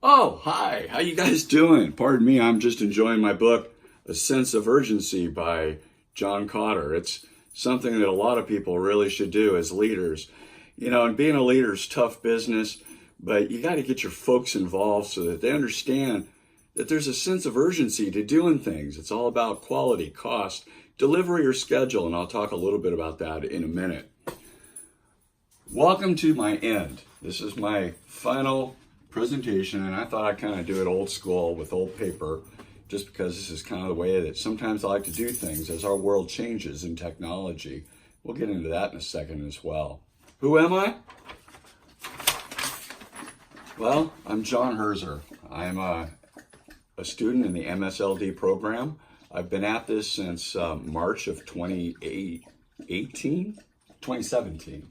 Oh, hi. How you guys doing? Pardon me, I'm just enjoying my book, A Sense of Urgency by John Cotter. It's something that a lot of people really should do as leaders. And being a leader is tough business, but you got to get your folks involved so that they understand that there's a sense of urgency to doing things. It's all about quality, cost, delivery, or schedule, and I'll talk a little bit about that in a minute. Welcome to my end. This is my final presentation, and I thought I'd kind of do it old school with old paper, just because this is kind of the way that sometimes I like to do things as our world changes in technology. We'll get into that in a second as well. Who am I? Well, I'm John Herzer. I'm a student in the MSLD program. I've been at this since March of 2017.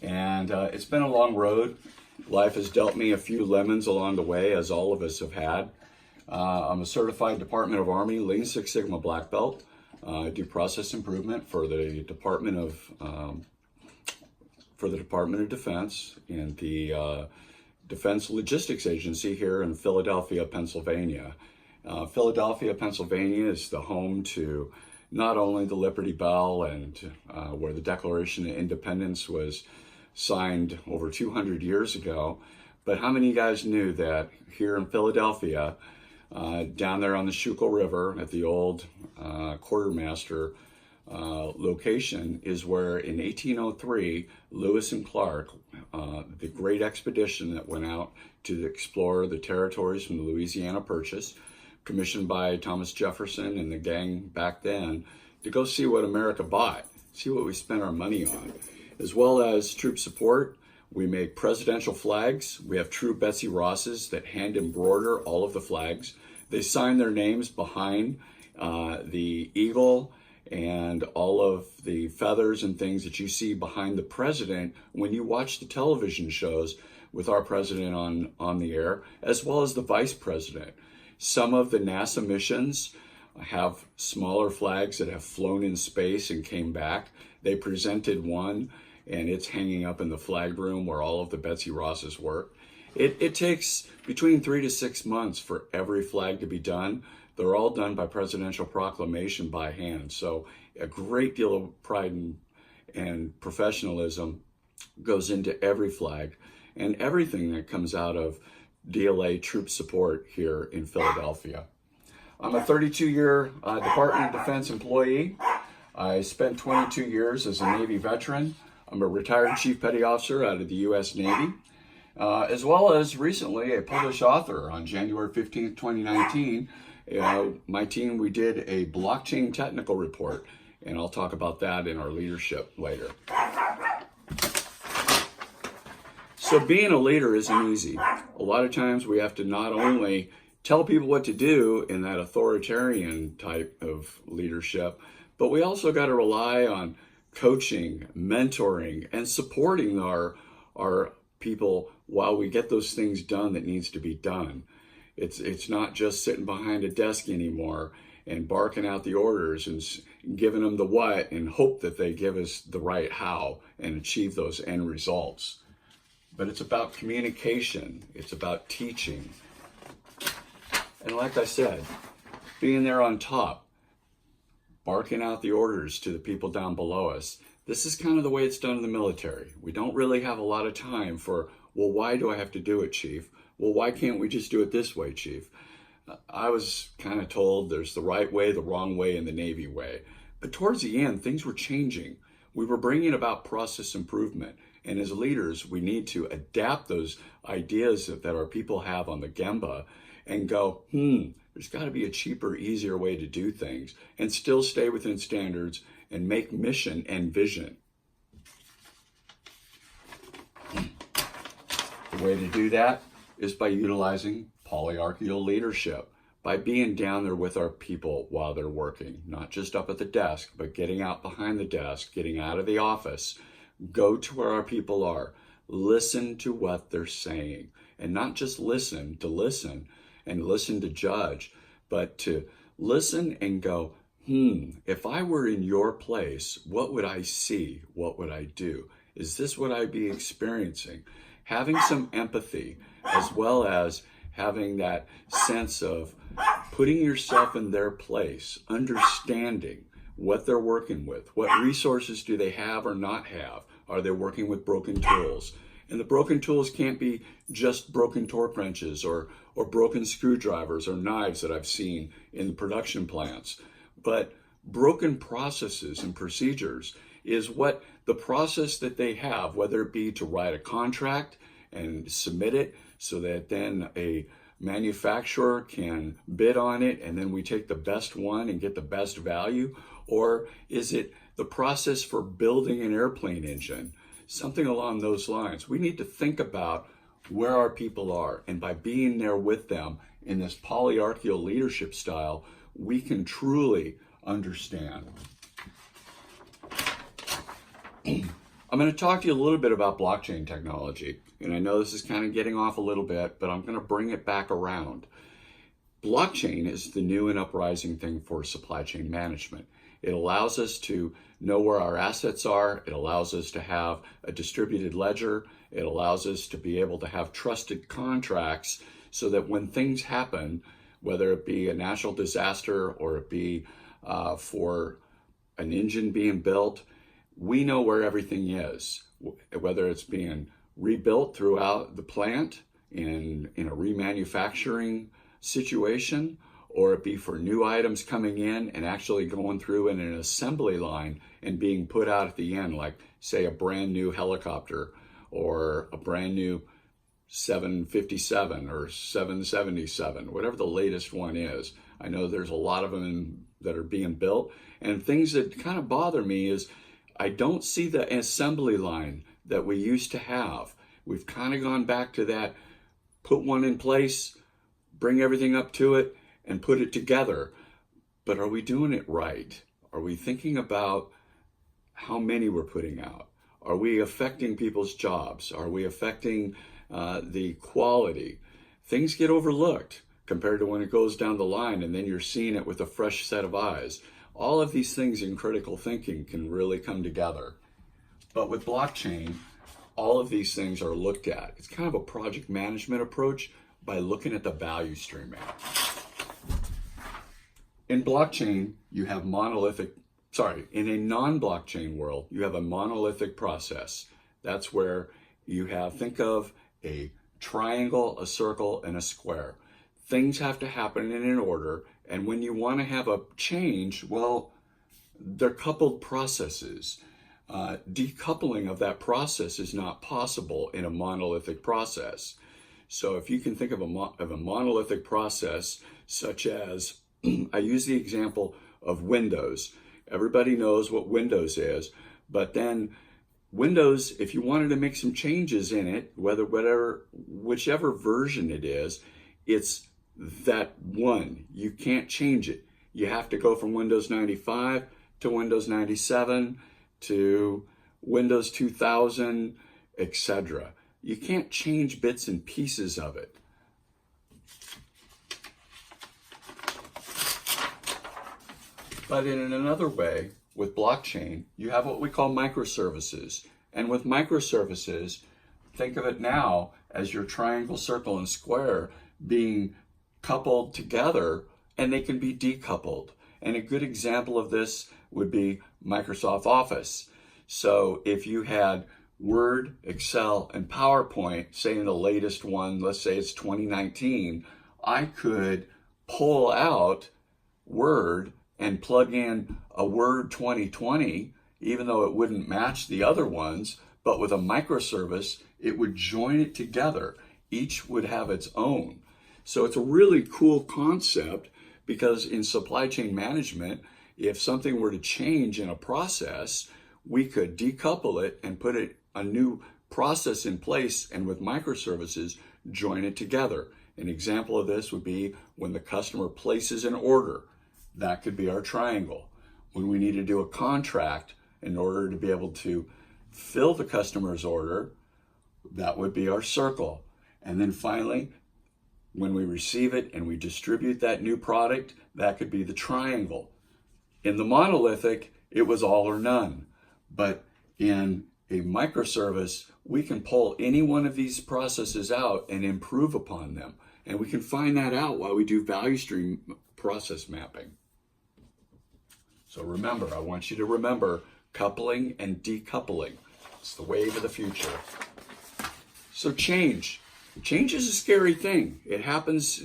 And it's been a long road. Life has dealt me a few lemons along the way, as all of us have had. I'm a certified Department of Army Lean Six Sigma Black Belt. I do process improvement for the Department of Defense and the Defense Logistics Agency here in Philadelphia, Pennsylvania. Philadelphia, Pennsylvania is the home to not only the Liberty Bell and where the Declaration of Independence was signed over 200 years ago, but how many of you guys knew that here in Philadelphia, down there on the Schuylkill River at the old quartermaster location is where in 1803, Lewis and Clark, the great expedition that went out to explore the territories from the Louisiana Purchase, commissioned by Thomas Jefferson and the gang back then, to go see what America bought, see what we spent our money on. As well as troop support, we make presidential flags. We have true Betsy Rosses that hand embroider all of the flags. They sign their names behind the eagle and all of the feathers and things that you see behind the president when you watch the television shows with our president on the air, as well as the vice president. Some of the NASA missions have smaller flags that have flown in space and came back. They presented one, and it's hanging up in the flag room where all of the Betsy Rosses work. It takes between 3 to 6 months for every flag to be done. They're all done by presidential proclamation by hand. So a great deal of pride and professionalism goes into every flag and everything that comes out of DLA troop support here in Philadelphia. I'm a 32-year Department of Defense employee. I spent 22 years as a Navy veteran. I'm a retired Chief Petty Officer out of the U.S. Navy, as well as recently a published author. On January 15th, 2019, my team, we did a blockchain technical report, and I'll talk about that in our leadership later. So being a leader isn't easy. A lot of times we have to not only tell people what to do in that authoritarian type of leadership, but we also got to rely on coaching, mentoring, and supporting our people while we get those things done that needs to be done. It's not just sitting behind a desk anymore and barking out the orders and giving them the what and hope that they give us the right how and achieve those end results. But it's about communication. It's about teaching. And like I said, being there on top, barking out the orders to the people down below us. This is kind of the way it's done in the military. We don't really have a lot of time for, well, why do I have to do it, Chief? Well, why can't we just do it this way, Chief? I was kind of told there's the right way, the wrong way, and the Navy way. But towards the end, things were changing. We were bringing about process improvement. And as leaders, we need to adapt those ideas that our people have on the Gemba and go, there's got to be a cheaper, easier way to do things and still stay within standards and make mission and vision. The way to do that is by utilizing polyarchical leadership, by being down there with our people while they're working, not just up at the desk, but getting out behind the desk, getting out of the office, go to where our people are, listen to what they're saying, and not just listen to listen and listen to judge, but to listen and go, if I were in your place, what would I see? What would I do? Is this what I'd be experiencing? Having some empathy, as well as having that sense of putting yourself in their place, understanding what they're working with, what resources do they have or not have. Are they working with broken tools? And the broken tools can't be just broken torque wrenches or broken screwdrivers or knives that I've seen in the production plants. But broken processes and procedures is what the process that they have, whether it be to write a contract and submit it so that then a manufacturer can bid on it and then we take the best one and get the best value, or is it the process for building an airplane engine? Something along those lines. We need to think about where our people are, and by being there with them in this polyarchial leadership style, we can truly understand. I'm going to talk to you a little bit about blockchain technology, and I know this is kind of getting off a little bit, but I'm going to bring it back around. Blockchain is the new and uprising thing for supply chain management. It allows us to know where our assets are. It allows us to have a distributed ledger. It allows us to be able to have trusted contracts so that when things happen, whether it be a natural disaster or it be for an engine being built, we know where everything is, whether it's being rebuilt throughout the plant in a remanufacturing situation, or it be for new items coming in and actually going through in an assembly line and being put out at the end, like say a brand new helicopter or a brand new 757 or 777, whatever the latest one is. I know there's a lot of them that are being built, and things that kind of bother me is I don't see the assembly line that we used to have. We've kind of gone back to that, put one in place, bring everything up to it, and put it together. But are we doing it right? Are we thinking about how many we're putting out? Are we affecting people's jobs? Are we affecting the quality? Things get overlooked compared to when it goes down the line and then you're seeing it with a fresh set of eyes. All of these things in critical thinking can really come together. But with blockchain, all of these things are looked at. It's kind of a project management approach by looking at the value stream. In blockchain, you have in a non-blockchain world, you have a monolithic process. That's where you have, think of a triangle, a circle, and a square. Things have to happen in an order, and when you want to have a change, well, they're coupled processes. Decoupling of that process is not possible in a monolithic process. So if you can think of a monolithic process, such as, I use the example of Windows. Everybody knows what Windows is, but then Windows, if you wanted to make some changes in it, whichever version it is, it's that one. You can't change it. You have to go from Windows 95 to Windows 97 to Windows 2000, etc. You can't change bits and pieces of it. But in another way, with blockchain, you have what we call microservices. And with microservices, think of it now as your triangle, circle, and square being coupled together, and they can be decoupled. And a good example of this would be Microsoft Office. So if you had Word, Excel, and PowerPoint, say in the latest one, let's say it's 2019, I could pull out Word and plug in a Word 2020, even though it wouldn't match the other ones, but with a microservice, it would join it together. Each would have its own. So it's a really cool concept, because in supply chain management, if something were to change in a process, we could decouple it and put a new process in place, and with microservices, join it together. An example of this would be when the customer places an order. That could be our triangle. When we need to do a contract in order to be able to fill the customer's order, that would be our circle. And then finally, when we receive it and we distribute that new product, that could be the triangle. In the monolithic, it was all or none. But in a microservice, we can pull any one of these processes out and improve upon them. And we can find that out while we do value stream process mapping. So remember, I want you to remember coupling and decoupling. It's the wave of the future. So change. Change is a scary thing. It happens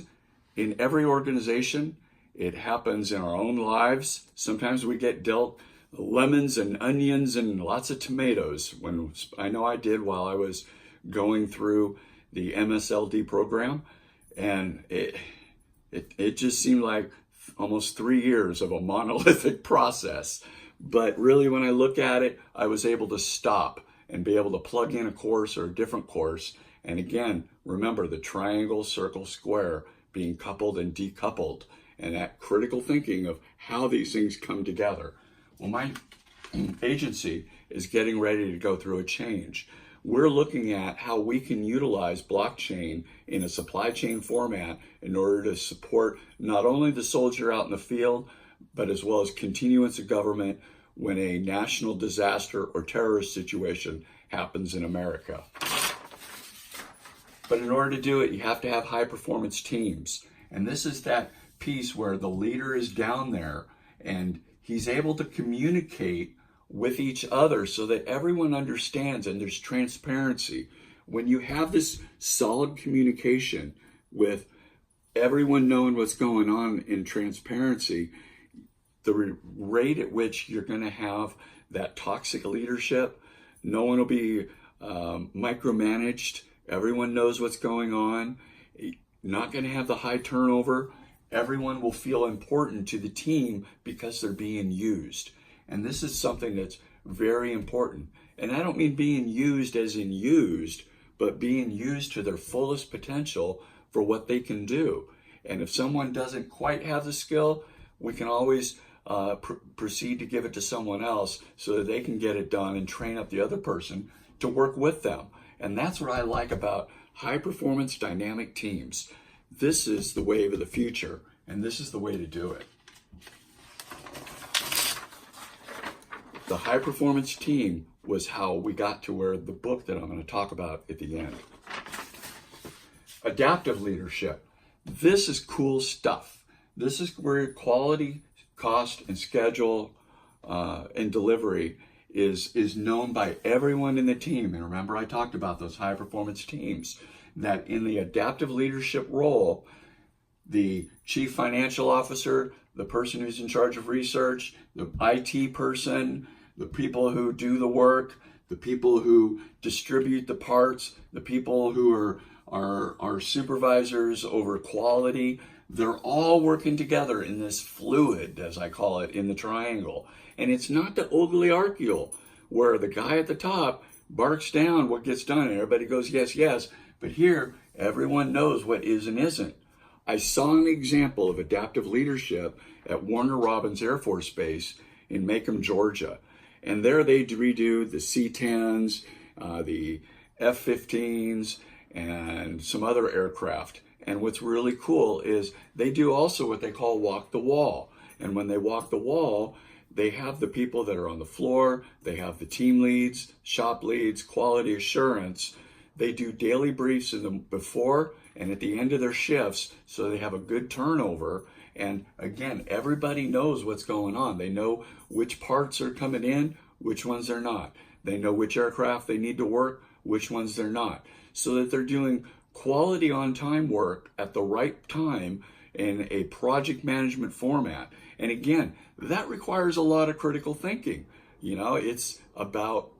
in every organization. It happens in our own lives. Sometimes we get dealt lemons and onions and lots of tomatoes. When I know I did while I was going through the MSLD program, and it just seemed like almost 3 years of a monolithic process. But really, when I look at it, I was able to stop and be able to plug in a course or a different course. And again, remember the triangle, circle, square being coupled and decoupled, and that critical thinking of how these things come together. Well, my agency is getting ready to go through a change. We're looking at how we can utilize blockchain in a supply chain format in order to support not only the soldier out in the field, but as well as continuance of government when a national disaster or terrorist situation happens in America. But in order to do it, you have to have high performance teams. And this is that piece where the leader is down there and he's able to communicate with each other so that everyone understands and there's transparency. When you have this solid communication with everyone knowing what's going on in transparency, the rate at which you're going to have that toxic leadership, no one will be micromanaged. Everyone knows what's going on. Not going to have the high turnover. Everyone will feel important to the team because they're being used. And this is something that's very important. And I don't mean being used as in used, but being used to their fullest potential for what they can do. And if someone doesn't quite have the skill, we can always proceed to give it to someone else so that they can get it done and train up the other person to work with them. And that's what I like about high performance dynamic teams. This is the wave of the future, and this is the way to do it. The high performance team was how we got to where the book that I'm going to talk about at the end. Adaptive leadership. This is cool stuff. This is where quality, cost, and schedule and delivery is known by everyone in the team. And remember, I talked about those high performance teams, that in the adaptive leadership role, the chief financial officer, the person who's in charge of research, the IT person, the people who do the work, the people who distribute the parts, the people who are supervisors over quality, they're all working together in this fluid, as I call it, in the triangle. And it's not the oligarchical, where the guy at the top barks down what gets done and everybody goes, yes, yes. But here, everyone knows what is and isn't. I saw an example of adaptive leadership at Warner Robins Air Force Base in Macomb, Georgia. And there they redo the C-10s, the F-15s, and some other aircraft. And what's really cool is they do also what they call walk the wall. And when they walk the wall, they have the people that are on the floor, they have the team leads, shop leads, quality assurance. They do daily briefs in the before and at the end of their shifts so they have a good turnover. And again, everybody knows what's going on. They know which parts are coming in, which ones are not. They know which aircraft they need to work, which ones they're not. So that they're doing quality on-time work at the right time in a project management format. And again, that requires a lot of critical thinking. You know, it's about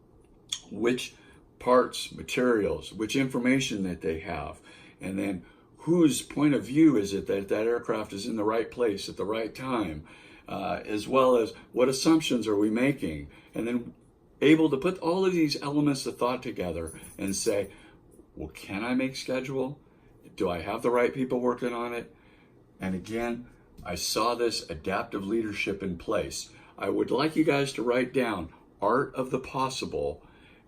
which parts, materials, which information that they have, and then whose point of view is it that that aircraft is in the right place at the right time, as well as what assumptions are we making, and then able to put all of these elements of thought together and say, well, can I make schedule? Do I have the right people working on it? And again, I saw this adaptive leadership in place. I would like you guys to write down Art of the Possible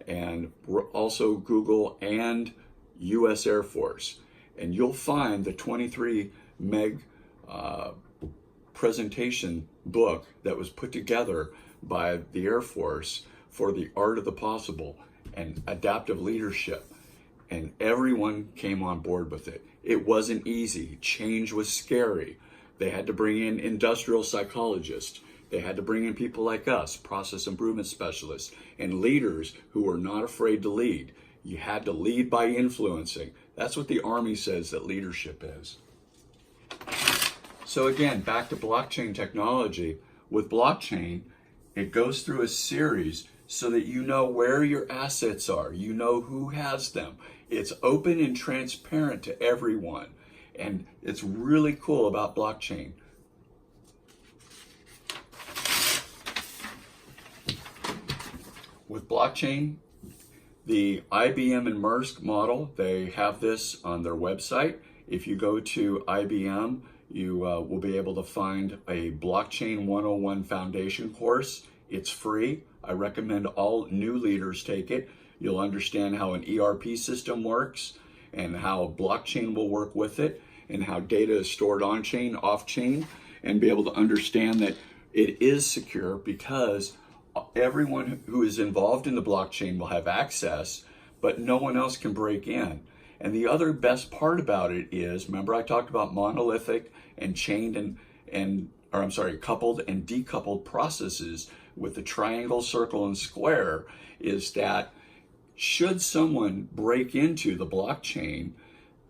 and also Google and U.S. Air Force. And you'll find the 23 meg presentation book that was put together by the Air Force for the Art of the Possible and adaptive leadership. and everyone came on board with it. It wasn't easy. Change was scary. They had to bring in industrial psychologists. They had to bring in people like us, process improvement specialists, and leaders who were not afraid to lead. You had to lead by influencing. That's what the Army says that leadership is. So again, back to blockchain technology. With blockchain, it goes through a series so that you know where your assets are. You know who has them. It's open and transparent to everyone. And it's really cool about blockchain. With blockchain, the IBM and Maersk model, they have this on their website. If you go to IBM, you will be able to find a Blockchain 101 Foundation course. It's free. I recommend all new leaders take it. You'll understand how an ERP system works and how blockchain will work with it and how data is stored on chain, off chain, and be able to understand that it is secure because everyone who is involved in the blockchain will have access, but no one else can break in. And the other best part about it is, remember I talked about monolithic and chained coupled and decoupled processes with the triangle, circle, and square, is that should someone break into the blockchain,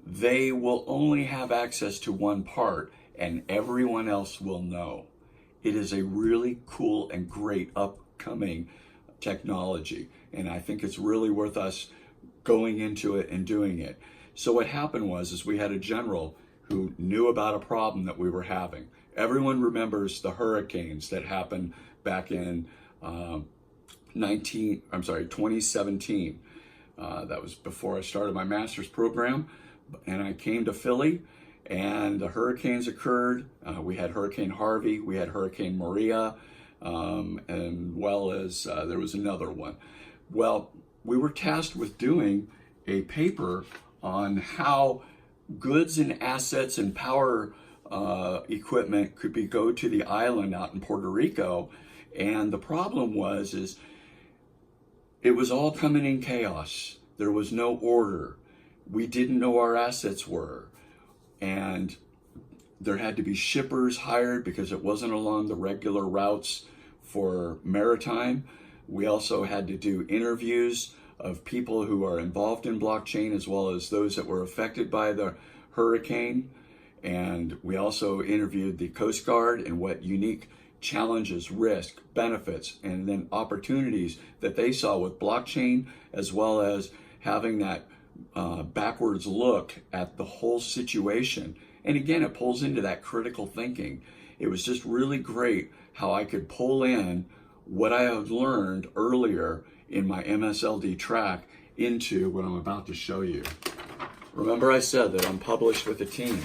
they will only have access to one part and everyone else will know. It is a really cool and great upcoming technology, and I think it's really worth us going into it and doing it. So what happened was we had a general who knew about a problem that we were having. Everyone remembers the hurricanes that happened back in 2017. That was before I started my master's program, and I came to Philly and the hurricanes occurred. We had Hurricane Harvey, we had Hurricane Maria, and well as there was another one. Well, we were tasked with doing a paper on how goods and assets and power equipment could go to the island out in Puerto Rico. And the problem was it was all coming in chaos. There was no order. We didn't know our assets were. And there had to be shippers hired because it wasn't along the regular routes for maritime. We also had to do interviews of people who are involved in blockchain as well as those that were affected by the hurricane. And we also interviewed the Coast Guard and what unique challenges, risk, benefits, and then opportunities that they saw with blockchain, as well as having that backwards look at the whole situation. And again, it pulls into that critical thinking. It was just really great how I could pull in what I had learned earlier in my MSLD track into what I'm about to show you. Remember I said that I'm published with a team.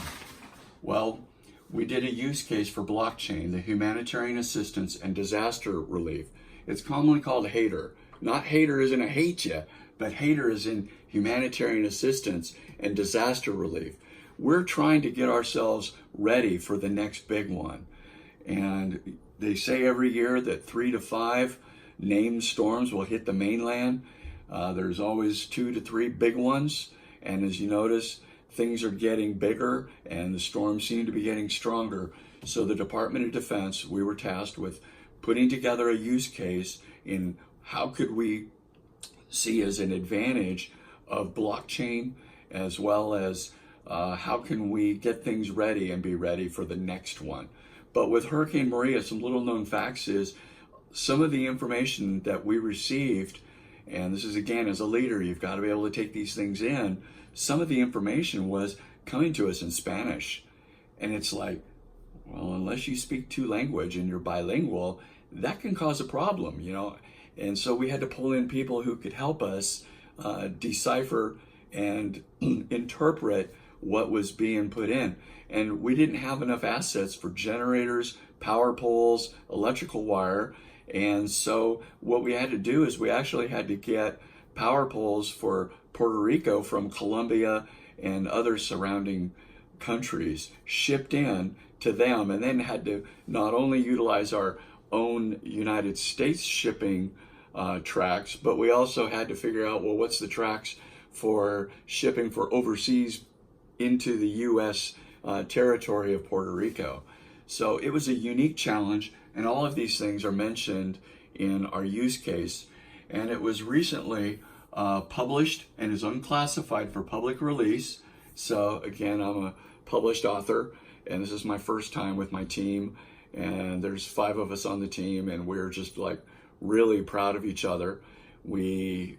Well, we did a use case for blockchain, the humanitarian assistance and disaster relief. It's commonly called HATER. Not HATER as in I hate you, but HATER as in humanitarian assistance and disaster relief. We're trying to get ourselves ready for the next big one. And they say every year that 3 to 5 named storms will hit the mainland. There's always 2 to 3 big ones. And as you notice, things are getting bigger and the storms seem to be getting stronger. So the Department of Defense, we were tasked with putting together a use case in how could we see as an advantage of blockchain, as well as how can we get things ready and be ready for the next one. But with Hurricane Maria, some little known facts is some of the information that we received, and this is again, as a leader, you've got to be able to take these things in. Some of the information was coming to us in Spanish. And it's like, well, unless you speak 2 languages and you're bilingual, that can cause a problem, you know? And so we had to pull in people who could help us decipher and interpret what was being put in. And we didn't have enough assets for generators, power poles, electrical wire. And so what we had to do is we actually had to get power poles for Puerto Rico from Colombia and other surrounding countries shipped in to them, and then had to not only utilize our own United States shipping tracks, but we also had to figure out, well, what's the tracks for shipping for overseas into the U.S. Territory of Puerto Rico. So it was a unique challenge, and all of these things are mentioned in our use case. And it was recently published and is unclassified for public release. So again, I'm a published author, and this is my first time with my team. And there's 5 of us on the team, and we're just like really proud of each other. This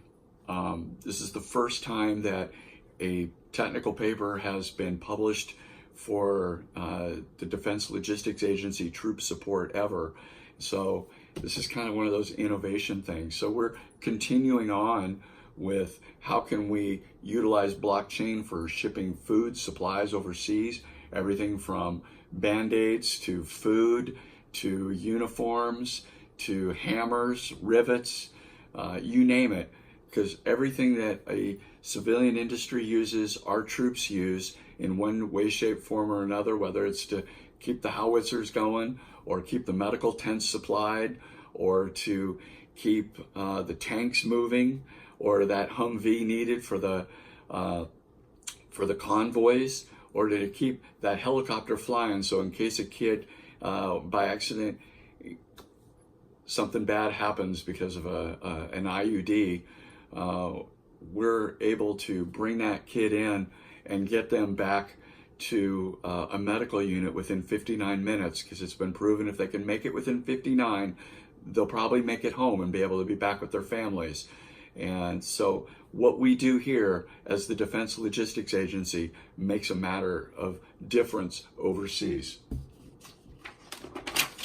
is the first time that a technical paper has been published for the Defense Logistics Agency troop support ever. So this is kind of one of those innovation things. So we're continuing on with how can we utilize blockchain for shipping food supplies overseas, everything from Band-Aids to food to uniforms to hammers, rivets, you name it, because everything that a civilian industry uses, our troops use in one way, shape, form, or another, whether it's to keep the howitzers going or keep the medical tents supplied or to keep the tanks moving or that Humvee needed for the convoys, or to keep that helicopter flying. So in case a kid by accident, something bad happens because of an IUD, we're able to bring that kid in and get them back to a medical unit within 59 minutes, because it's been proven if they can make it within 59, they'll probably make it home and be able to be back with their families. And so what we do here as the Defense Logistics Agency makes a matter of difference overseas.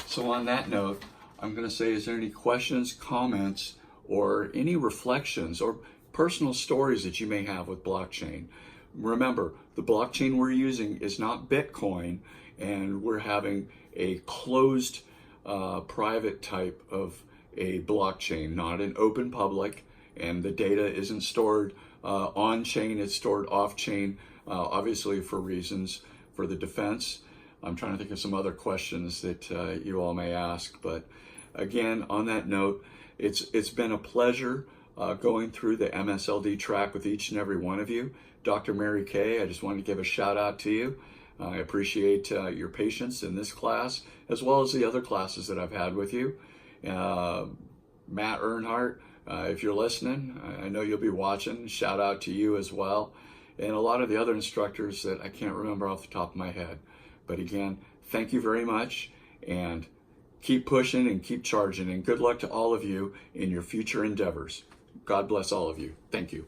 So on that note, I'm going to say, is there any questions, comments, or any reflections or personal stories that you may have with blockchain? Remember, the blockchain we're using is not Bitcoin, and we're having a closed private type of a blockchain, not an open public, and the data isn't stored on-chain, it's stored off-chain, obviously for reasons for the defense. I'm trying to think of some other questions that you all may ask, but again, on that note, it's been a pleasure going through the MSLD track with each and every one of you. Dr. Mary Kay, I just wanted to give a shout out to you. I appreciate your patience in this class, as well as the other classes that I've had with you. Matt Earnhardt, if you're listening, I know you'll be watching. Shout out to you as well. And a lot of the other instructors that I can't remember off the top of my head. But again, thank you very much, and keep pushing and keep charging, and good luck to all of you in your future endeavors. God bless all of you. Thank you.